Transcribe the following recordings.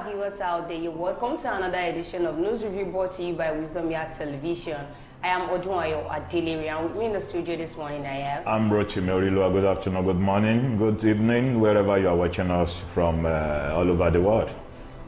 viewers out there, you're welcome to another edition of News Review brought to you by Wisdom Yard Television. I am Odunwayo Adeliri, and with me in the studio this morning I have... I'm Rochi Merilua. Good afternoon, good morning, good evening, wherever you are watching us from all over the world.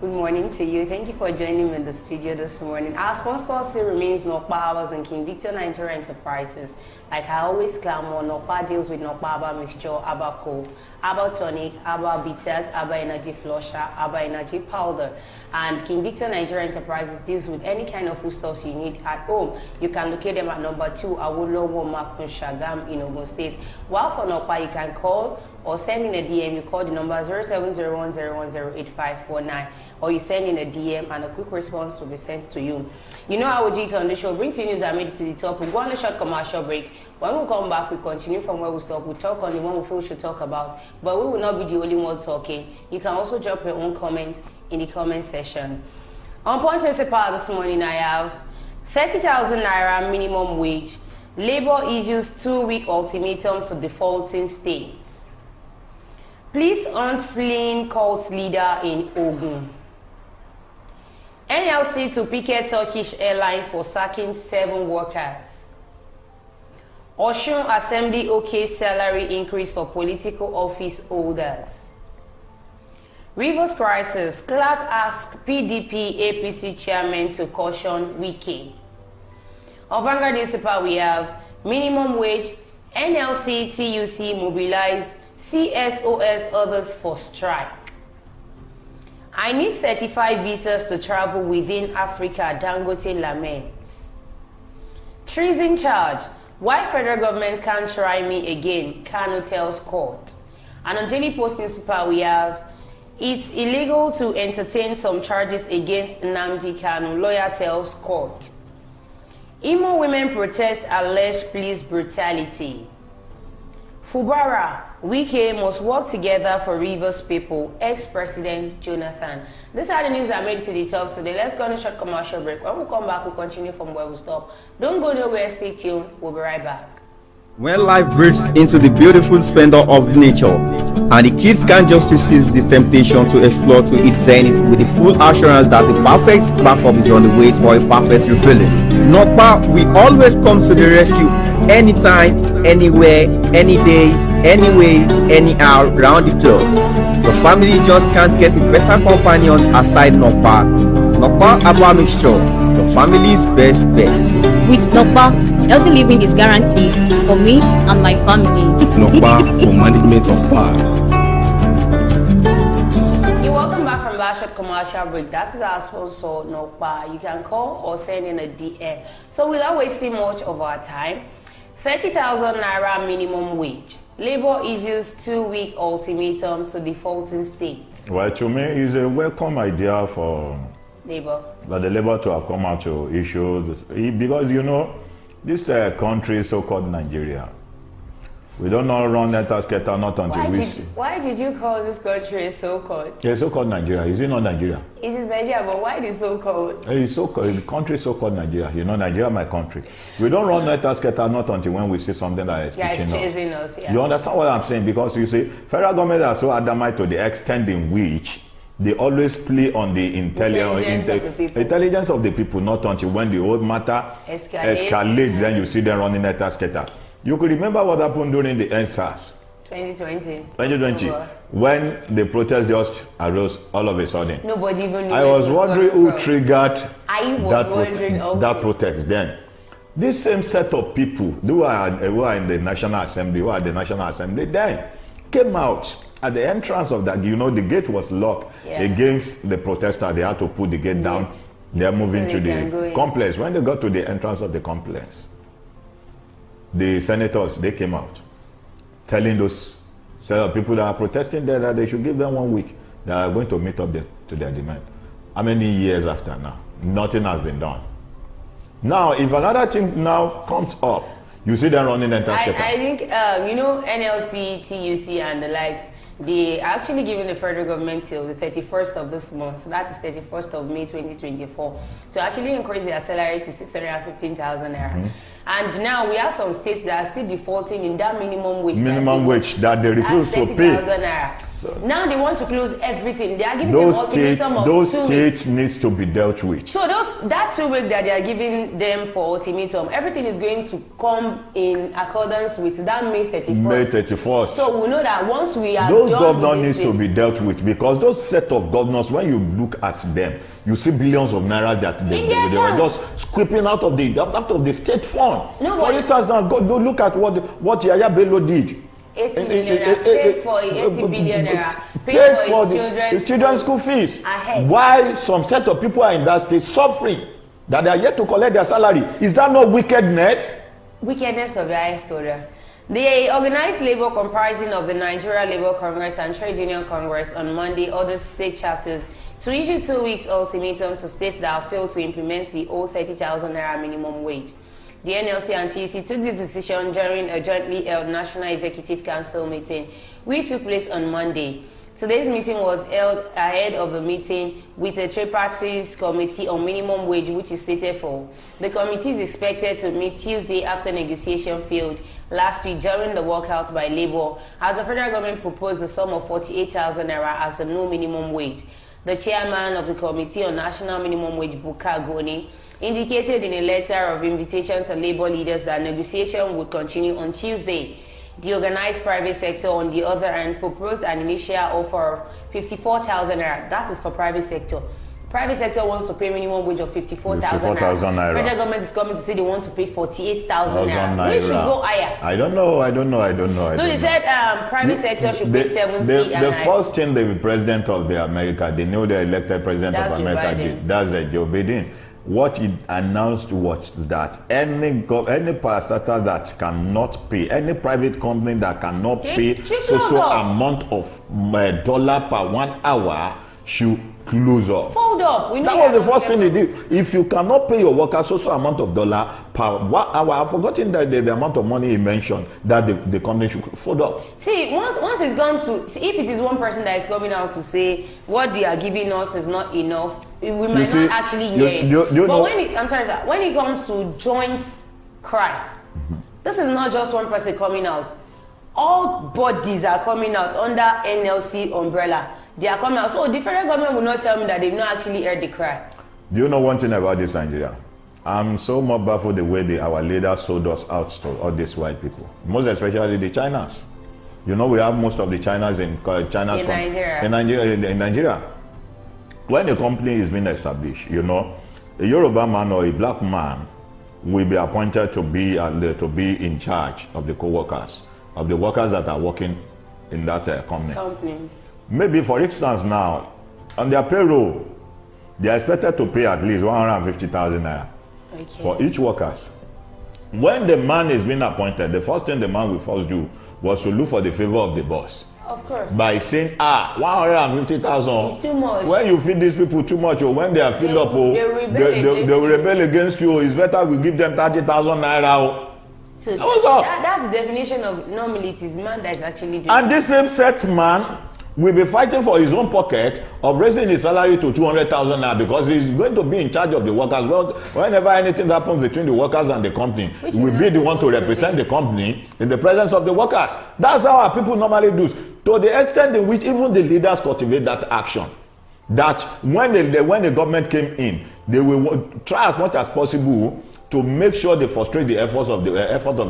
Good morning to you. Thank you for joining me in the studio this morning. Our sponsor still remains Nokpa Hours and King Victor Nigeria Enterprises. Like I always clamor, Nokpa deals with Nokpa Aba Mixture, Aba Coal, Aba Tonic, Aba Bitters, Aba Energy Flusher, Aba Energy Powder. And King Victor Nigeria Enterprises deals with any kind of foodstuffs you need at home. You can locate them at number 2 Awolowo Makun Shagam in Ogun State. While for Nokpa, you can call or send in a DM. You call the number 0701010859, or you send in a DM and a quick response will be sent to you. You know how we do it on the show. Bring to you news that made it to the top. We'll go on a short commercial break. When we come back, we continue from where we stop. We'll talk on the one we feel we should talk about, but we will not be the only one talking. You can also drop your own comment in the comment section. On Punch Newspaper this morning, I have 30,000 Naira minimum wage. Labour issues 2-week ultimatum to defaulting states. Police hunt fleeing cult leader in Ogun. NLC to picket Turkish airline for sacking 7 workers. Osun Assembly OK salary increase for political office holders. Rivers crisis, Clark asks PDP APC chairman to caution Wike. On Vanguard newspaper we have minimum wage, NLC TUC mobilize, CSOS others for strike. I need 35 visas to travel within Africa, Dangote laments. Treason charge, why federal government can't try me again, Kanu tells court. And on Daily Post newspaper we have, it's illegal to entertain some charges against Nnamdi Kanu, lawyer tells court. Imo women protest alleged police brutality. Fubara, Wike must work together for Rivers people, ex-president Jonathan. These are the news that made it to the top today. Let's go on a short commercial break. When we come back, we'll continue from where we stop. Don't go nowhere, stay tuned. We'll be right back. When life breaks into the beautiful splendor of nature, and the kids can't just resist the temptation to explore to its zenith with the full assurance that the perfect backup is on the way for a perfect refilling. Nokpa, we always come to the rescue anytime, anywhere, any day, anyway, anyhow, round the clock. The family just can't get a better companion aside Nokpa. Nokpa Aba Mixture, the family's best bet. With Nokpa, healthy living is guaranteed for me and my family. Nokpa for management of power. You're welcome back from that short commercial break. That is our sponsor, Nokpa. You can call or send in a DM. So without wasting much of our time, 30,000 Naira minimum wage. Labour issues 2-week ultimatum to defaulting states. Well, to me, it's a welcome idea for Labour. the Labour to have come out to issue this, because you know this country is so-called Nigeria. We don't know run skater not until we see. Why did you call this country so-called? Yeah, so-called Nigeria. Is it not Nigeria? It is Nigeria, but why it is so-called? It's so-called. The country is so-called Nigeria. You know, Nigeria, my country. We don't run skater not until when we see something that is chasing us. Yeah. You understand what I'm saying? Because you see, federal government are so adamant to the extent in which they always play on the intelligence of the people, not until when the whole matter escalate, then you see them running skater. You could remember what happened during the NSAS 2020 when the protest just arose all of a sudden. Nobody even knew. I was wondering who triggered that protest then. This same set of people who are in the National Assembly, then came out at the entrance of that. You know, the gate was locked against the protesters. They had to put the gate down. They're moving to the complex. When they got to the entrance of the complex, the senators, they came out telling those set of people that are protesting there that they should give them 1 week. They are going to meet up to their demand. How many years after now? Nothing has been done. Now, if another thing now comes up, you see them running and I think, you know, NLC, TUC and the likes, they are actually giving the federal government till the 31st of this month. That is 31st of May 2024. So actually increase their salary to 615,000 naira. And now we have some states that are still defaulting in that minimum wage. Minimum wage that they refuse to pay. So now they want to close everything. They are giving them ultimatum of 2 weeks. Those states needs to be dealt with. So that 2 weeks that they are giving them for ultimatum, everything is going to come in accordance with that May 31st. May 31st. So we know that once we are those done governors with needs to be dealt with, because those set of governors, when you look at them, you see billions of naira that they were just scraping out of the state fund. No, for instance, now go look at what Yaya Bello did. 80 million naira paid for 80 billion naira paid for his children's school fees. Ahead. Why some set of people are in that state suffering that they are yet to collect their salary? Is that not wickedness? Wickedness of the highest order. The organized labor comprising of the Nigeria Labour Congress and Trade Union Congress on Monday ordered state chapters to issue 2 weeks ultimatum to states that have failed to implement the old 30,000 naira minimum wage. The NLC and TUC took this decision during a jointly held National Executive Council meeting, which took place on Monday. Today's meeting was held ahead of the meeting with a tripartite committee on minimum wage, which is slated for. The committee is expected to meet Tuesday after negotiation failed last week during the walkout by Labour, as the federal government proposed the sum of 48,000 naira as the new minimum wage. The chairman of the Committee on National Minimum Wage, Buka Goni, indicated in a letter of invitation to labor leaders that negotiation would continue on Tuesday. The organized private sector, on the other hand, proposed an initial offer of 54,000 naira. That is for private sector. Private sector wants to pay minimum wage of 54,000 naira. Federal government is coming to say they want to pay 48,000 naira. Which should go higher? I don't know. No, they said private sector should pay 70. The first thing the president of America, they know the elected president of America did. That's Joe Biden. What he announced was that any parastatal that cannot pay, any private company that cannot pay so amount of dollar per 1 hour should close up. Fold up. That was the first thing they did. If you cannot pay your workers so amount of dollar per 1 hour, I've forgotten that the amount of money he mentioned that the company should fold up. See, once it comes to, if it is one person that is coming out to say what they are giving us is not enough, we might not actually hear it. But when it comes to joint cry, this is not just one person coming out. All bodies are coming out under NLC umbrella. They are coming out. So the federal government will not tell me that they've not actually heard the cry. Do you know one thing about this Nigeria? I'm so more baffled the way our leaders sold us out to all these white people. Most especially the Chinas. You know, we have most of the Chinas in Nigeria. When a company is being established, you know, a Yoruba man or a black man will be appointed to be in charge of the co-workers, of the workers that are working in that company. Maybe, for instance, now, on their payroll, they are expected to pay at least 150,000 naira for each workers. When the man is being appointed, the first thing the man will first do was to look for the favor of the boss. Of course. By saying, 150,000. It's too much. When you feed these people too much, or when they are filled up, they will rebel against you. It's better we give them 30,000 naira. So that's the definition of non-militant man that is actually doing. And this same set man will be fighting for his own pocket of raising his salary to 200,000 naira because he's going to be in charge of the workers. Well, whenever anything happens between the workers and the company, he will be the one to represent the company in the presence of the workers. That's how our people normally do. To the extent in which even the leaders cultivate that action, that when the government came in, they will try as much as possible to make sure they frustrate the effort of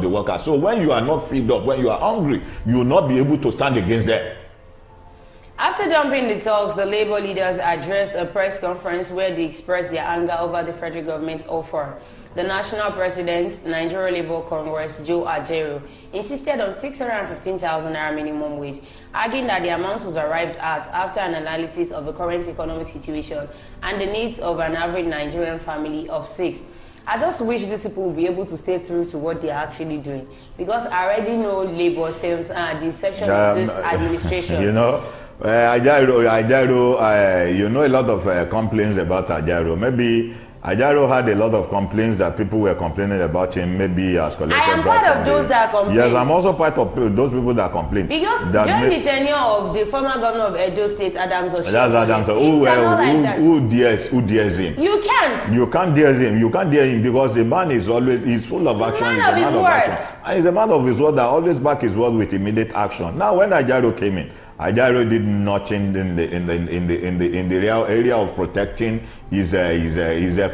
the workers. So when you are not filled up, when you are hungry, you will not be able to stand against them. After jumping the talks, the labor leaders addressed a press conference where they expressed their anger over the federal government offer. The national president, Nigeria Labour Congress, Joe Ajaero, insisted on 615,000 naira minimum wage, arguing that the amount was arrived at after an analysis of the current economic situation and the needs of an average Nigerian family of 6. I just wish these people will be able to stay true to what they are actually doing, because I already know Labour since the inception of this administration. You know, Ajaero, you know a lot of complaints about Ajaero. Maybe Ajaro had a lot of complaints that people were complaining about him. Maybe he has collected. I am part of those that complain. Yes, I'm also part of those people that complain. Because during the tenure of the former governor of Edo State, Adams Oshiomhole, that's Adams. Who dares him? You can't. You can't dare him. You can't dare him because the man is always full of action. Man of his word. And he's a man of his word that always back his word with immediate action. Now, when Ajaro came in, Ajaro did nothing in the real area of protecting his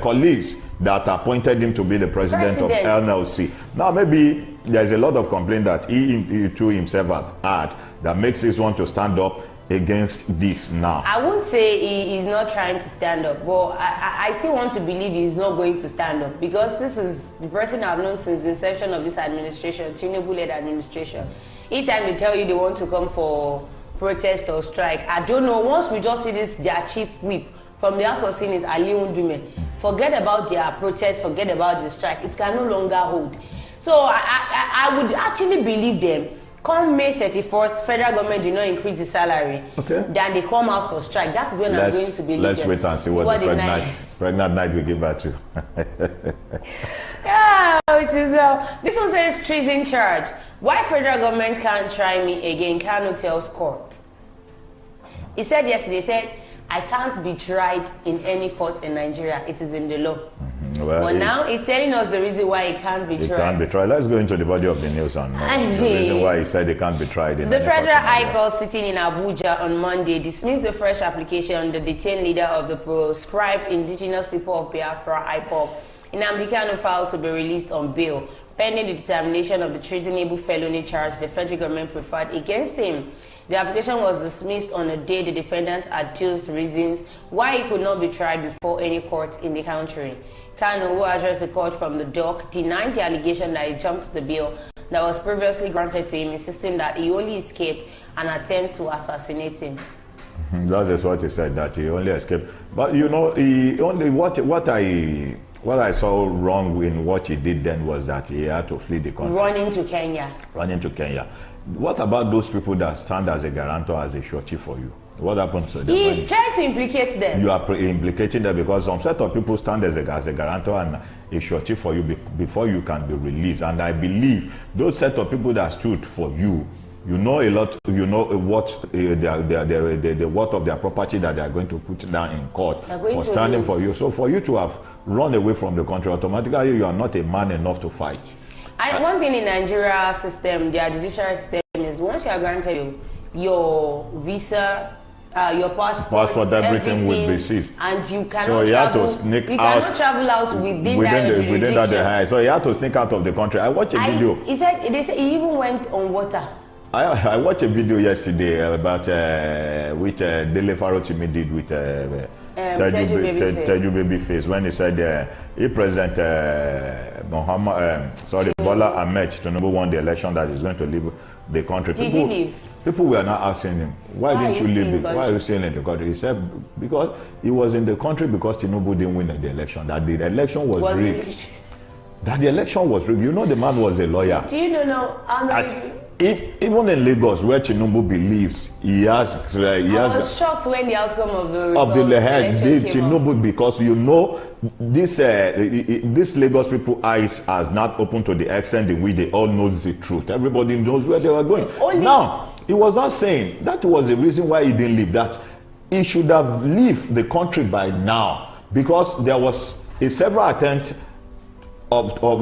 colleagues that appointed him to be the president of NLC. Now, maybe there's a lot of complaint that he to himself had that makes us want to stand up against this now. I won't say he is not trying to stand up, but I still want to believe he's not going to stand up because this is the person I've known since the inception of this administration, Tinubu-led administration. Each time they tell you they want to come for protest or strike, I don't know, once we just see this, their chief whip from the House of Senate, Ali Undume, forget about their protest, forget about the strike, it can no longer hold. So I would actually believe them. Come May 31st, federal government did not increase the salary. Okay. Then they come out for strike. That is when I'm going to believe them. Let's wait and see what the pregnant night will give back to. Yeah, it is well. This one says treason charge. Why federal government can't try me again? Kanu tells court. He said yesterday, I can't be tried in any court in Nigeria. It is in the law. Well, but now he's telling us the reason why he can't be tried. He can't be tried. Let's go into the body of the news and the reason why he said he can't be tried. The Federal High Court sitting in Abuja on Monday dismissed the fresh application on the detained leader of the proscribed indigenous people of Biafra, IPOB, Nnamdi Kanu filed to be released on bail, pending the determination of the treasonable felony charge the federal government preferred against him. The application was dismissed on a day the defendant adduced reasons why he could not be tried before any court in the country. Kanu, who addressed the court from the dock, denied the allegation that he jumped the bail that was previously granted to him, insisting that he only escaped an attempt to assassinate him. That is what he said, that he only escaped. But you know, he only what I saw wrong in what he did then was that he had to flee the country. Running to Kenya. Running to Kenya. What about those people that stand as a guarantor, as a surety for you? What happens to them? He's trying to implicate them. You are implicating them because some set of people stand as a guarantor and a surety for you before you can be released. And I believe those set of people that stood for you, you know a lot, you know what the worth of their property that they are going to put down in court for standing for you. So for you to have run away from the country, automatically you are not a man enough to fight. One thing in Nigeria system, their judicial system is once you are granted your visa, your passport, everything will be seized, and you cannot cannot travel out within that. So he had to sneak out of the country. I watched a video. He said he even went on water. I watched a video yesterday about which Dele Farotimi did with Teju Babyface when he said President Bola Ahmed Tinubu won the election that is going to leave the country. Did he leave? People were now asking him, why didn't you leave? Why are you still in the country? He said, because he was in the country because Tinubu didn't win the election, that the election was rigged. That the election was rigged. You know, the man was a lawyer. Do you know even in Lagos, where Tinubu believes I was shocked when the outcome of the election came Tinubu up. Because you know, this Lagos people eyes has not opened to the extent in which they all know the truth. Everybody knows where they were going. Now, he was not saying that was the reason why he didn't leave. That he should have left the country by now because there was several attempts for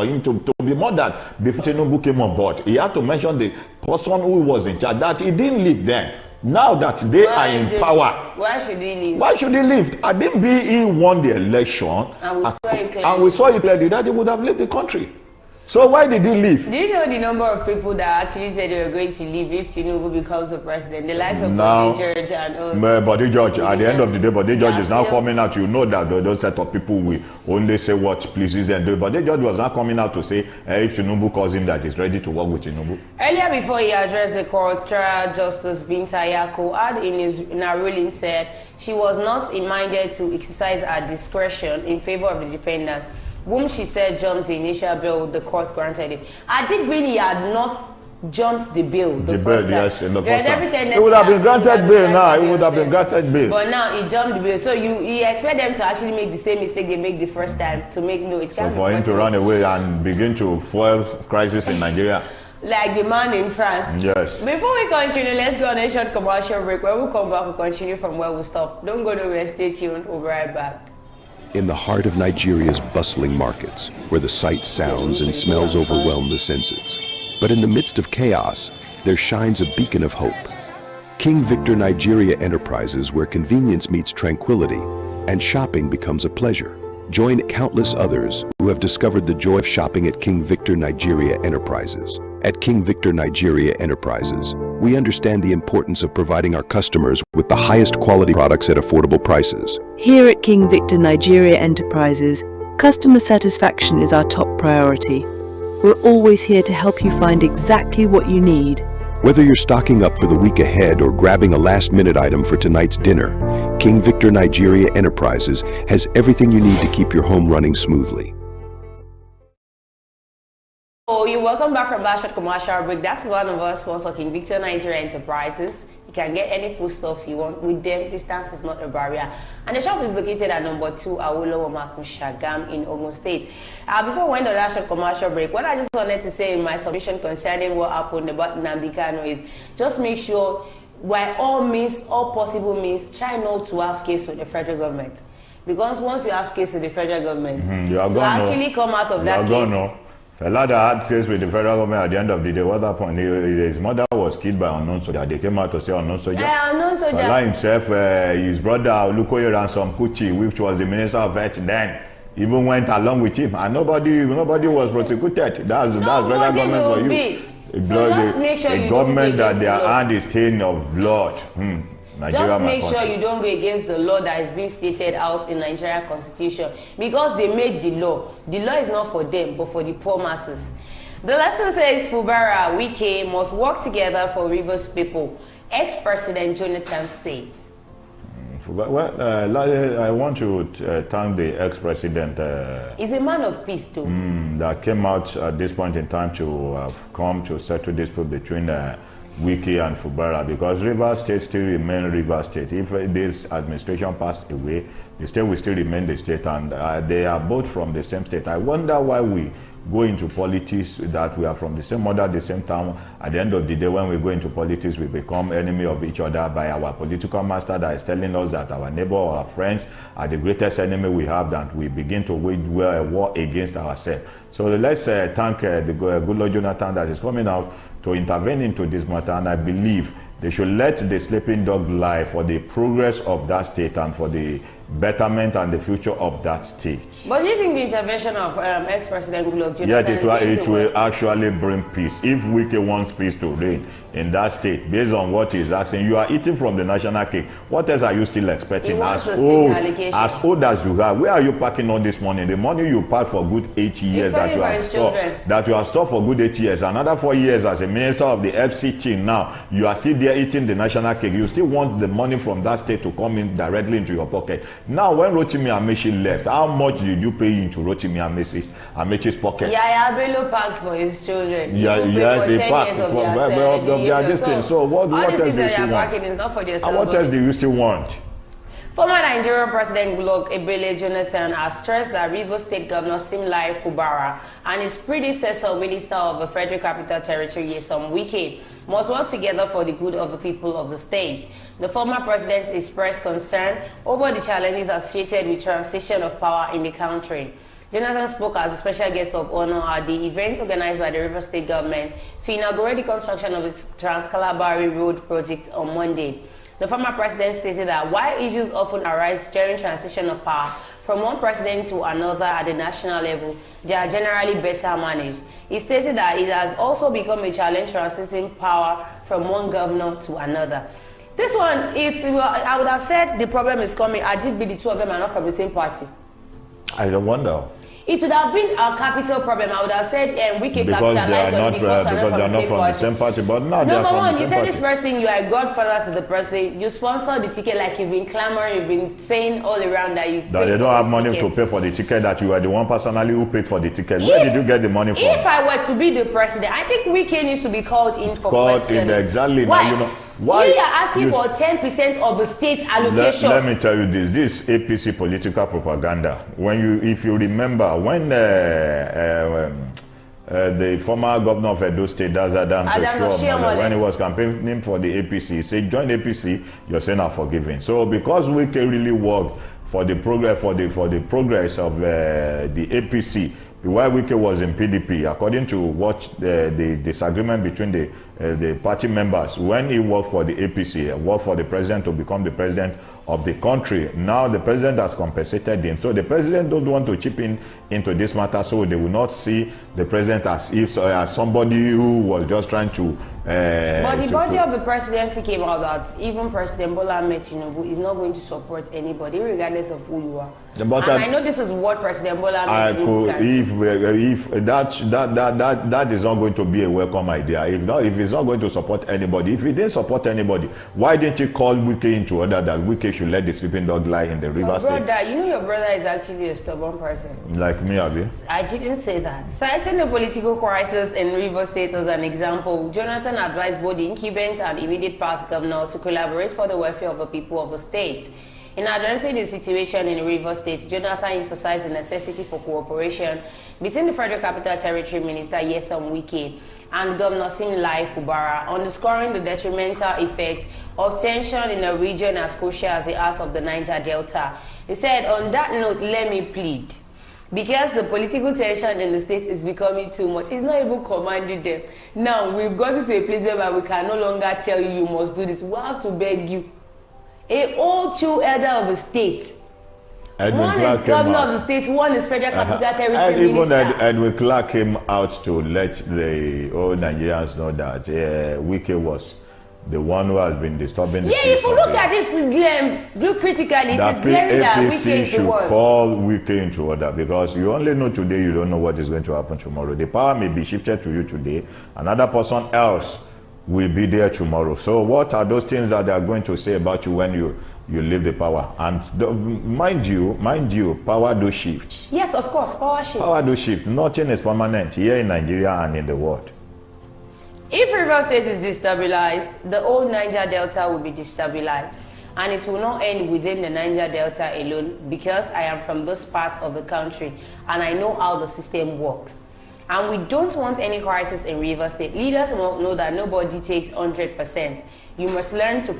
him to be murdered before Tinubu came on board. He had to mention the person who was in charge, that he didn't leave then. Now that they are in power, why should he leave? Why should he leave? I didn't be he won the election, and we saw it clearly that he would have left the country. So why did he leave? Do you know the number of people that actually said they were going to leave if Tinubu becomes the president? The likes of Body George and Body George. At the end of the day, Body George is now coming out. You know that those set of people will only say what pleases them. Body George was now coming out to say if Tinubu calls him that he's ready to work with Tinubu. Earlier, before he addressed the court, Trial Justice Binta Yako had in her ruling said she was not minded to exercise her discretion in favor of the defendant, whom she said jumped the initial bail the court granted him. I did mean he had not jumped the bill. The bill, yes, in the first time. It would have been granted bail now. It would have been granted bail. But now it jumped the bill. So you expect them to actually make the same mistake they make the first time to make no. It can't. So for him to run away and begin to fuel crisis in Nigeria. Like the man in France. Yes. Before we continue, let's go on a short commercial break. When we come back, we'll continue from where we stop. Don't go nowhere. Stay tuned. We'll be right back. In the heart of Nigeria's bustling markets, where the sights, sounds, and smells overwhelm the senses. But in the midst of chaos, there shines a beacon of hope. King Victor Nigeria Enterprises, where convenience meets tranquility and shopping becomes a pleasure. Join countless others who have discovered the joy of shopping at King Victor Nigeria Enterprises. At King Victor Nigeria Enterprises, we understand the importance of providing our customers with the highest quality products at affordable prices. Here at King Victor Nigeria Enterprises, customer satisfaction is our top priority. We're always here to help you find exactly what you need. Whether you're stocking up for the week ahead or grabbing a last-minute item for tonight's dinner, King Victor Nigeria Enterprises has everything you need to keep your home running smoothly. Oh, you're welcome back from that short commercial break. That's one of our sponsors, King Victor Nigeria Enterprises. You can get any foodstuffs you want with them. Distance is not a barrier. And the shop is located at number 2 Awolowo Makun Shagam in Ogun State. Before we went on that short commercial break, what I just wanted to say in my submission concerning what happened about Nnamdi Kanu is just make sure, by all means, all possible means, try not to have case with the federal government. Because once you have case with the federal government, to actually come out of that case. Fela that had case with the federal government at the end of the day, what happened? His mother was killed by unknown soldier. They came out to say unknown soldier. Unknown soldier. Fela himself, his brother Olukoye Ransom Kuti, which was the minister of health then, even went along with him, and nobody was prosecuted. That's federal government for you. A government that their hand is stained of blood. Nigeria, just make sure you don't go against the law that is being stated out in Nigeria Constitution, because they made the law. The law is not for them, but for the poor masses. The lesson says Fubara, Wike must work together for Rivers people. Ex-President Jonathan says. Well, I want to thank the ex-president. He's a man of peace too. That came out at this point in time to have come to settle dispute between Wike and Fubara, because Rivers State still remain Rivers State. If this administration passed away, the state will still remain the state, and they are both from the same state. I wonder why we go into politics that we are from the same mother, the same town. At the end of the day, when we go into politics, we become enemy of each other by our political master that is telling us that our neighbor or our friends are the greatest enemy we have, that we begin to wage a war against ourselves. So let's thank the good Lord Jonathan that is coming out to intervene into this matter, and I believe they should let the sleeping dog lie for the progress of that state and for the betterment and the future of that state. But do you think the intervention of ex-president Goodluck Jonathan it will actually bring peace? If Wike wants peace to reign in that state, based on what he's asking, you are eating from the national cake. What else are you still expecting? As old as you are, where are you parking all this money? The money you parked for good 8 years that you have stored for good 8 years, another 4 years as a minister of the FCT. Now you are still there eating the national cake. You still want the money from that state to come in directly into your pocket. Now when Rotimi Amaechi left, how much did you pay into Rotimi Amaechi's pocket? Yaya Bello parks for his children. Yes, he parks for their distance. So what else do you still want? Is not for and what else do you still want? Former Nigerian President Goodluck Jonathan has stressed that Rivers State Governor Simlai Fubara and his predecessor, Minister of the Federal Capital Territory, Nyesom Wike, must work together for the good of the people of the state. The former president expressed concern over the challenges associated with transition of power in the country. Jonathan spoke as a special guest of honor at the event organized by the Rivers State government to inaugurate the construction of its Trans-Calabari Road project on Monday. The former president stated that while issues often arise during transition of power from one president to another at the national level, they are generally better managed. He stated that it has also become a challenge transitioning power from one governor to another. This one, I would have said the problem is coming. I did be the two of them are not from the same party. I don't wonder. It would have been a capital problem. I would have said Wike capitalized on it because they are not from the same party. But now they are Number from one, the you same said party. this person, you are a godfather to the person. You sponsor the ticket like you've been clamoring, you've been saying all around that you. That they don't have money to pay for the ticket. That you are the one personally who paid for the ticket. Where did you get the money from? If I were to be the president, I think Wike needs to be called in for questioning. Exactly. Why? Now, you know why you are asking for 10% of the state's allocation. Let me tell you this APC political propaganda. If you remember, when the former governor of Edo State, that's Adams Oshiomhole, when he was campaigning for the APC, he said, join APC, your sin are forgiven. So because Wike really worked for the progress of the APC, while Wike was in PDP, according to what the disagreement between the party members, when he worked for the APC, worked for the president to become the president of the country, now the president has compensated him. So the president don't want to chip in into this matter, so they will not see the president as if as somebody who was just trying to. But the body of the presidency came out that even President Bola Ahmed Tinubu is not going to support anybody, regardless of who you are. But I know this is what President Bola Ahmed Tinubu if that is not going to be a welcome idea, if he's not going to support anybody, if he didn't support anybody, why didn't he call Wike into order that Wike should let the sleeping dog lie in the river state? Brother, you know your brother is actually a stubborn person. Like me, Abi? I didn't say that. Citing the political crisis in River State as an example, Jonathan advised both the incumbent and immediate past governor to collaborate for the welfare of the people of the state. In addressing the situation in River State, Jonathan emphasized the necessity for cooperation between the Federal Capital Territory Minister Nyesom Wike and Governor Fubara, underscoring the detrimental effect of tension in a region as crucial as the heart of the Niger Delta. He said, on that note, let me plead. Because the political tension in the state is becoming too much. It's not even commanding them. Now, we've gotten to a place where we can no longer tell you must do this. We have to beg you. A old true elder of the state. One is governor of the state, one is Federal Capital Territory Minister. And even Edwin Clark came out to let the old Nigerians know that Wike was the one who has been disturbing the peace. If you look at it look critically, it is glaring that Wike is the one. should call Wike into order, because you only know today, you don't know what is going to happen tomorrow. The power may be shifted to you today, another person else will be there tomorrow. So what are those things that they are going to say about you when you leave the power? And mind you, power do shift. Yes, of course, power shift. Power do shift. Nothing is permanent here in Nigeria and in the world. If River State is destabilized, the whole Niger Delta will be destabilized. And it will not end within the Niger Delta alone, because I am from this part of the country and I know how the system works. And we don't want any crisis in River State. Leaders must know that nobody takes 100%. You must learn the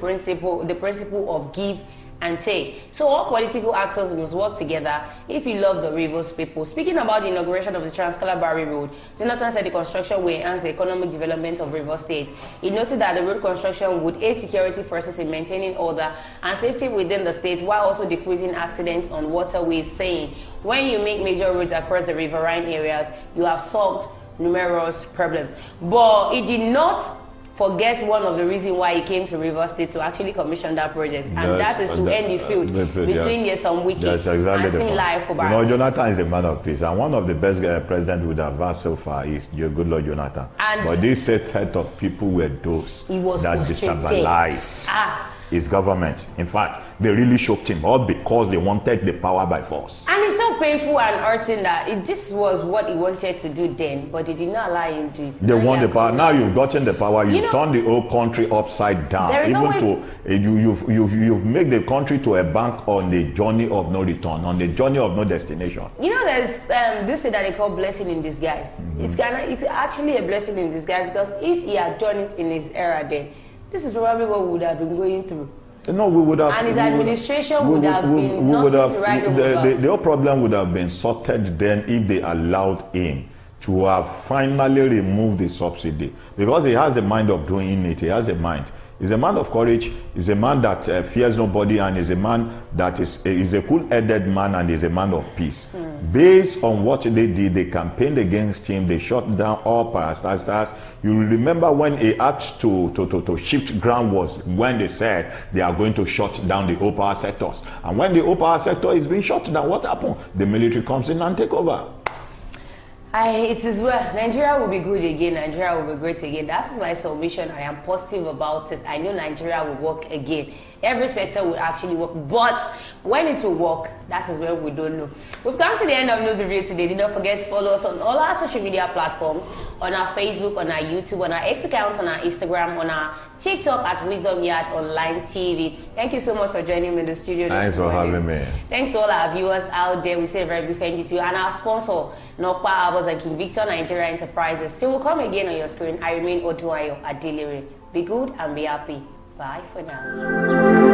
principle of give and take. So all political actors must work together if you love the Rivers people. Speaking about the inauguration of the Trans-Calabar Road, Jonathan said the construction will enhance the economic development of River State. He noted that the road construction would aid security forces in maintaining order and safety within the state, while also decreasing accidents on waterways, saying, when you make major roads across the riverine areas, you have solved numerous problems. But he did not forget one of the reasons why he came to River State to actually commission that project, and that is to end the feud between Nyesom Wike and Fubara. You know, Jonathan is a man of peace, and one of the best presidents we have had so far is your good Lord Jonathan. But this set of people were those that destabilized his government. In fact, they really shocked him, all because they wanted the power by force. And it's so painful and hurting that this was what he wanted to do then, but they did not allow him to do it. They want the power. Now you've gotten the power. You've turned the whole country upside down. You've made the country to a bank on the journey of no return, on the journey of no destination. You know, there's this thing that they call blessing in disguise. It's actually a blessing in disguise, because if he had done it in his era then, this is probably what we would have been going through. No, we would have. And his administration would have been nothing to write home about. The whole problem would have been sorted then if they allowed him to have finally removed the subsidy, because he has a mind of doing it. He has a mind. He's a man of courage. He's a man that fears nobody, and he's a man that is a cool-headed man, and is a man of peace. Based on what they did, they campaigned against him. They shut down all parastatals. You remember when he asked to shift ground was when they said they are going to shut down the whole power sectors. And when the whole power sector is being shut down, what happened? The military comes in and take over. It is well. Nigeria will be good again. Nigeria will be great again. That is my submission. I am positive about it. I know Nigeria will work again. Every sector will actually work. But when it will work, that is when we don't know. We've come to the end of News Review today. Do not forget to follow us on all our social media platforms, on our Facebook, on our YouTube, on our X account, on our Instagram, on our TikTok at Wisdom Yard Online TV. Thank you so much for joining me in the studio. Thanks for having me. Thanks to all our viewers out there. We say a very big thank you to you. And our sponsor, Nokpa Arbors and King Victor Nigeria Enterprises. Still will come again on your screen. I remain Oduayo Adelere. Be good and be happy. Bye for now.